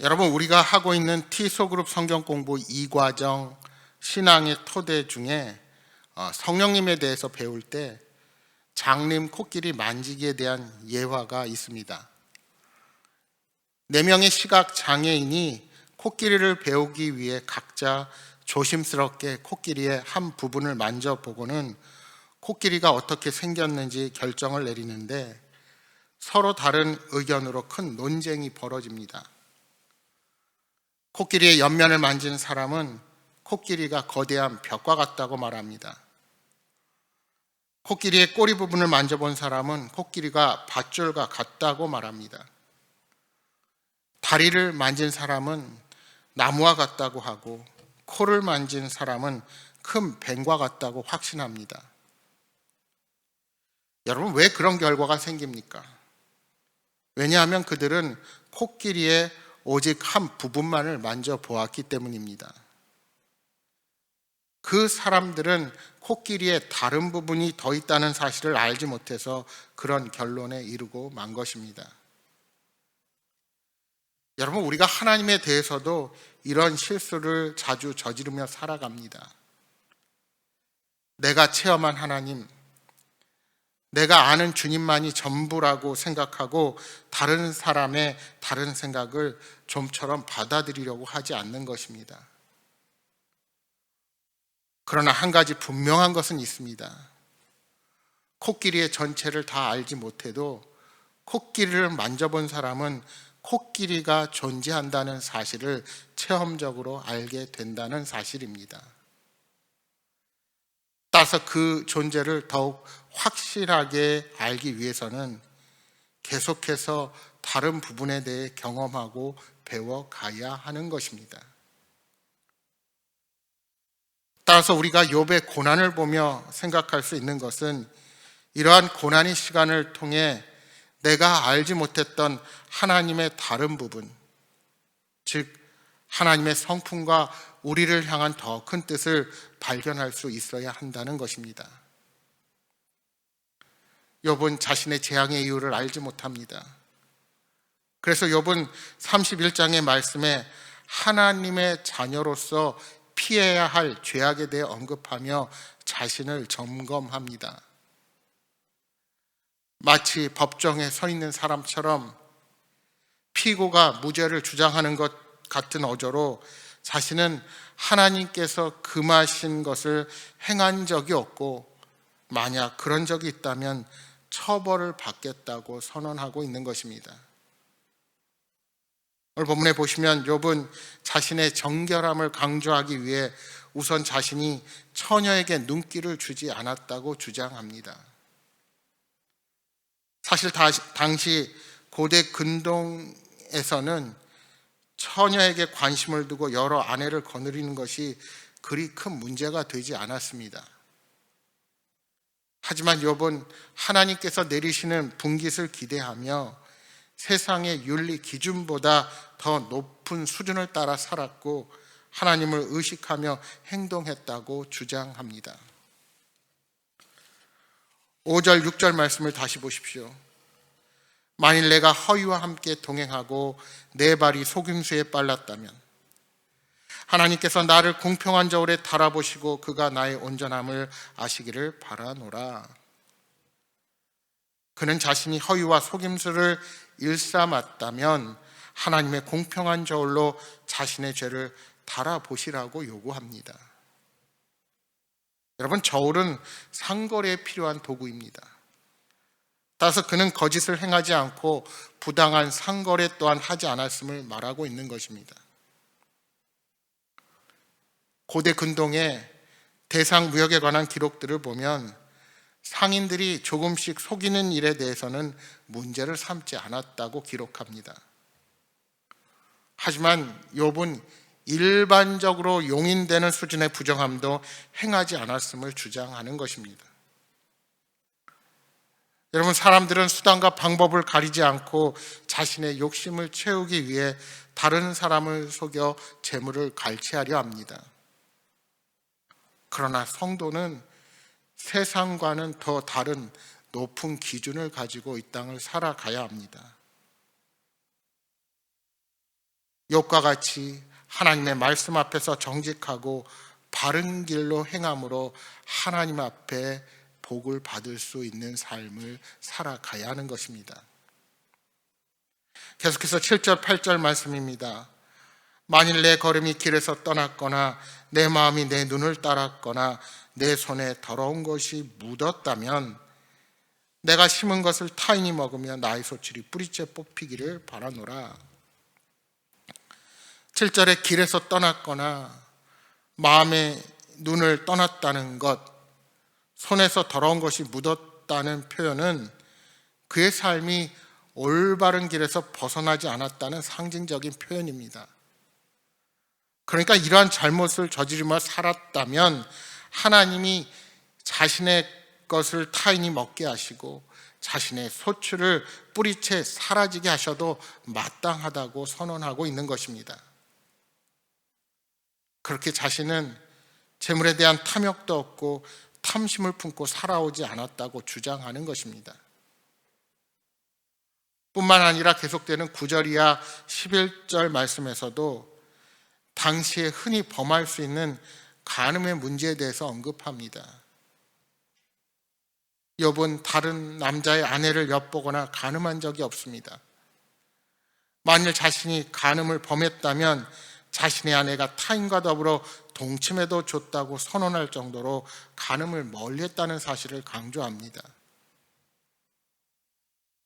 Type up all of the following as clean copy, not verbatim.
여러분, 우리가 하고 있는 T소그룹 성경 공부 2과정 신앙의 토대 중에 성령님에 대해서 배울 때 장님 코끼리 만지기에 대한 예화가 있습니다. 4명의 시각 장애인이 코끼리를 배우기 위해 각자 조심스럽게 코끼리의 한 부분을 만져보고는 코끼리가 어떻게 생겼는지 결정을 내리는데 서로 다른 의견으로 큰 논쟁이 벌어집니다. 코끼리의 옆면을 만진 사람은 코끼리가 거대한 벽과 같다고 말합니다. 코끼리의 꼬리 부분을 만져본 사람은 코끼리가 밧줄과 같다고 말합니다. 다리를 만진 사람은 나무와 같다고 하고 코를 만진 사람은 큰 뱀과 같다고 확신합니다. 여러분, 왜 그런 결과가 생깁니까? 왜냐하면 그들은 코끼리의 오직 한 부분만을 만져보았기 때문입니다. 그 사람들은 코끼리의 다른 부분이 더 있다는 사실을 알지 못해서 그런 결론에 이르고 만 것입니다. 여러분, 우리가 하나님에 대해서도 이런 실수를 자주 저지르며 살아갑니다. 내가 체험한 하나님, 내가 아는 주님만이 전부라고 생각하고 다른 사람의 다른 생각을 좀처럼 받아들이려고 하지 않는 것입니다. 그러나 한 가지 분명한 것은 있습니다. 코끼리의 전체를 다 알지 못해도 코끼리를 만져본 사람은 코끼리가 존재한다는 사실을 체험적으로 알게 된다는 사실입니다. 따라서 그 존재를 더욱 확실하게 알기 위해서는 계속해서 다른 부분에 대해 경험하고 배워가야 하는 것입니다. 따라서 우리가 욥의 고난을 보며 생각할 수 있는 것은 이러한 고난의 시간을 통해 내가 알지 못했던 하나님의 다른 부분, 즉 하나님의 성품과 우리를 향한 더 큰 뜻을 발견할 수 있어야 한다는 것입니다. 욥은 자신의 재앙의 이유를 알지 못합니다. 그래서 욥은 31장의 말씀에 하나님의 자녀로서 피해야 할 죄악에 대해 언급하며 자신을 점검합니다. 마치 법정에 서 있는 사람처럼 피고가 무죄를 주장하는 것 같은 어조로 자신은 하나님께서 금하신 것을 행한 적이 없고 만약 그런 적이 있다면 처벌을 받겠다고 선언하고 있는 것입니다. 오늘 본문에 보시면 욥은 자신의 정결함을 강조하기 위해 우선 자신이 처녀에게 눈길을 주지 않았다고 주장합니다. 사실 당시 고대 근동에서는 처녀에게 관심을 두고 여러 아내를 거느리는 것이 그리 큰 문제가 되지 않았습니다. 하지만 욥은 하나님께서 내리시는 분깃을 기대하며 세상의 윤리 기준보다 더 높은 수준을 따라 살았고 하나님을 의식하며 행동했다고 주장합니다. 5절, 6절 말씀을 다시 보십시오. 만일 내가 허위와 함께 동행하고 내 발이 속임수에 빨랐다면 하나님께서 나를 공평한 저울에 달아보시고 그가 나의 온전함을 아시기를 바라노라. 그는 자신이 허위와 속임수를 일삼았다면 하나님의 공평한 저울로 자신의 죄를 달아보시라고 요구합니다. 여러분, 저울은 상거래에 필요한 도구입니다. 따라서 그는 거짓을 행하지 않고 부당한 상거래 또한 하지 않았음을 말하고 있는 것입니다. 고대 근동의 대상 무역에 관한 기록들을 보면 상인들이 조금씩 속이는 일에 대해서는 문제를 삼지 않았다고 기록합니다. 하지만 욥은 일반적으로 용인되는 수준의 부정함도 행하지 않았음을 주장하는 것입니다. 여러분, 사람들은 수단과 방법을 가리지 않고 자신의 욕심을 채우기 위해 다른 사람을 속여 재물을 갈취하려 합니다. 그러나 성도는 세상과는 더 다른 높은 기준을 가지고 이 땅을 살아가야 합니다. 욥과 같이 하나님의 말씀 앞에서 정직하고 바른 길로 행함으로 하나님 앞에 복을 받을 수 있는 삶을 살아가야 하는 것입니다. 계속해서 7절 8절 말씀입니다. 만일 내 걸음이 길에서 떠났거나 내 마음이 내 눈을 따랐거나 내 손에 더러운 것이 묻었다면 내가 심은 것을 타인이 먹으며 나의 소출이 뿌리째 뽑히기를 바라노라. 7절에 길에서 떠났거나 마음의 눈을 떠났다는 것, 손에서 더러운 것이 묻었다는 표현은 그의 삶이 올바른 길에서 벗어나지 않았다는 상징적인 표현입니다. 그러니까 이러한 잘못을 저지르며 살았다면 하나님이 자신의 것을 타인이 먹게 하시고 자신의 소출을 뿌리채 사라지게 하셔도 마땅하다고 선언하고 있는 것입니다. 그렇게 자신은 재물에 대한 탐욕도 없고 탐심을 품고 살아오지 않았다고 주장하는 것입니다. 뿐만 아니라 계속되는 9절 이하 11절 말씀에서도 당시에 흔히 범할 수 있는 간음의 문제에 대해서 언급합니다. 욥은 다른 남자의 아내를 엿보거나 간음한 적이 없습니다. 만일 자신이 간음을 범했다면 자신의 아내가 타인과 더불어 동침해도 좋다고 선언할 정도로 간음을 멀리했다는 사실을 강조합니다.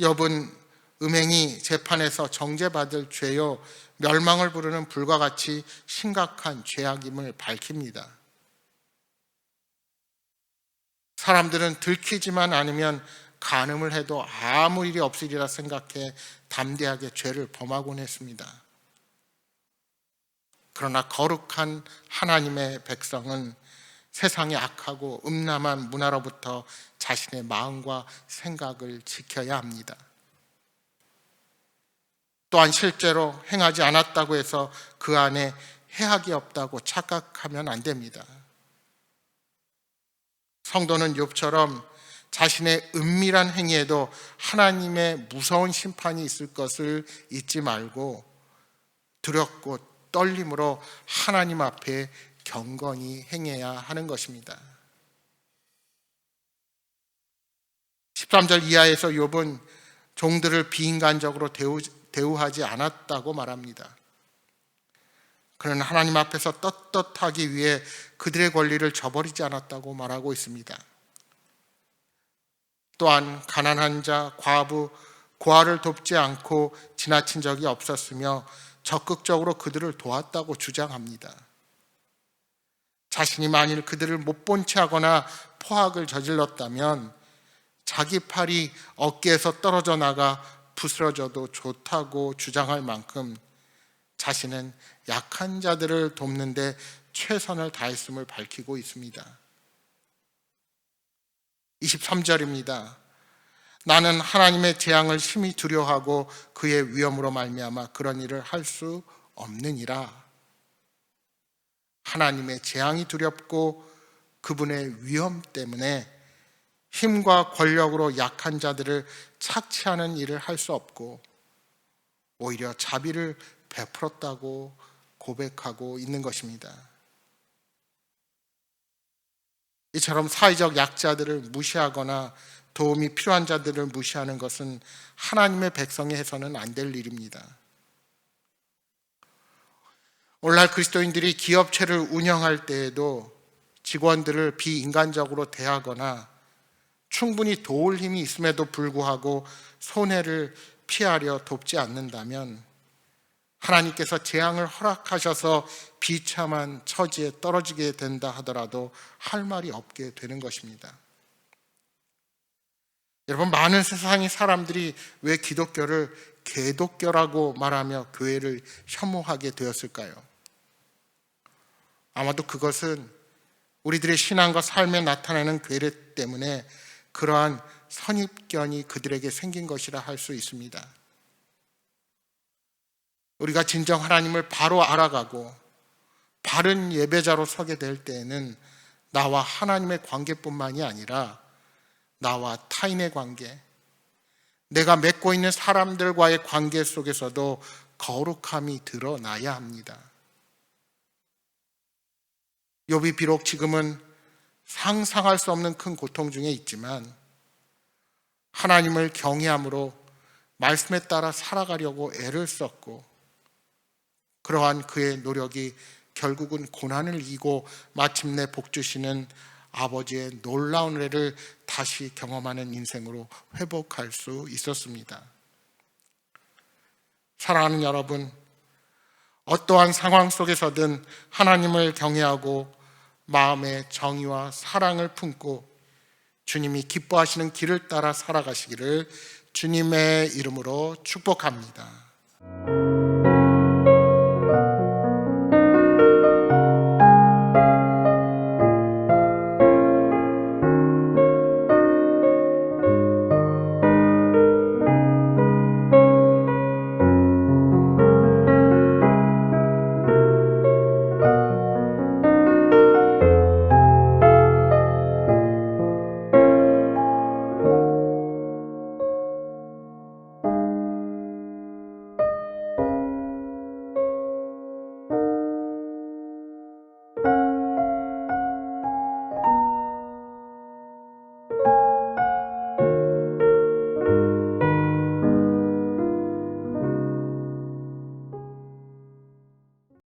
욥은 음행이 재판에서 정죄받을 죄요 멸망을 부르는 불과 같이 심각한 죄악임을 밝힙니다. 사람들은 들키지만 않으면 간음을 해도 아무 일이 없으리라 생각해 담대하게 죄를 범하곤 했습니다. 그러나 거룩한 하나님의 백성은 세상의 악하고 음란한 문화로부터 자신의 마음과 생각을 지켜야 합니다. 또한 실제로 행하지 않았다고 해서 그 안에 해악이 없다고 착각하면 안 됩니다. 성도는 욥처럼 자신의 은밀한 행위에도 하나님의 무서운 심판이 있을 것을 잊지 말고 두렵고 떨림으로 하나님 앞에 경건히 행해야 하는 것입니다. 13절 이하에서 욥은 종들을 비인간적으로 대우하지 않았다고 말합니다. 그는 하나님 앞에서 떳떳하기 위해 그들의 권리를 저버리지 않았다고 말하고 있습니다. 또한 가난한 자, 과부, 고아를 돕지 않고 지나친 적이 없었으며 적극적으로 그들을 도왔다고 주장합니다. 자신이 만일 그들을 못 본 채 하거나 포악을 저질렀다면 자기 팔이 어깨에서 떨어져 나가 부스러져도 좋다고 주장할 만큼 자신은 약한 자들을 돕는 데 최선을 다했음을 밝히고 있습니다. 23절입니다. 나는 하나님의 재앙을 심히 두려워하고 그의 위엄으로 말미암아 그런 일을 할 수 없느니라. 하나님의 재앙이 두렵고 그분의 위엄 때문에 힘과 권력으로 약한 자들을 착취하는 일을 할 수 없고 오히려 자비를 베풀었다고 고백하고 있는 것입니다. 이처럼 사회적 약자들을 무시하거나 도움이 필요한 자들을 무시하는 것은 하나님의 백성이 해서는 안 될 일입니다. 오늘날 그리스도인들이 기업체를 운영할 때에도 직원들을 비인간적으로 대하거나 충분히 도울 힘이 있음에도 불구하고 손해를 피하려 돕지 않는다면 하나님께서 재앙을 허락하셔서 비참한 처지에 떨어지게 된다 하더라도 할 말이 없게 되는 것입니다. 여러분, 많은 세상의 사람들이 왜 기독교를 개독교라고 말하며 교회를 혐오하게 되었을까요? 아마도 그것은 우리들의 신앙과 삶에 나타나는 괴뢰 때문에 그러한 선입견이 그들에게 생긴 것이라 할 수 있습니다. 우리가 진정 하나님을 바로 알아가고 바른 예배자로 서게 될 때에는 나와 하나님의 관계뿐만이 아니라 나와 타인의 관계, 내가 맺고 있는 사람들과의 관계 속에서도 거룩함이 드러나야 합니다. 욥이 비록 지금은 상상할 수 없는 큰 고통 중에 있지만 하나님을 경외함으로 말씀에 따라 살아가려고 애를 썼고, 그러한 그의 노력이 결국은 고난을 이기고 마침내 복 주시는 아버지의 놀라운 은혜를 다시 경험하는 인생으로 회복할 수 있었습니다. 사랑하는 여러분, 어떠한 상황 속에서든 하나님을 경외하고 마음의 정의와 사랑을 품고 주님이 기뻐하시는 길을 따라 살아가시기를 주님의 이름으로 축복합니다.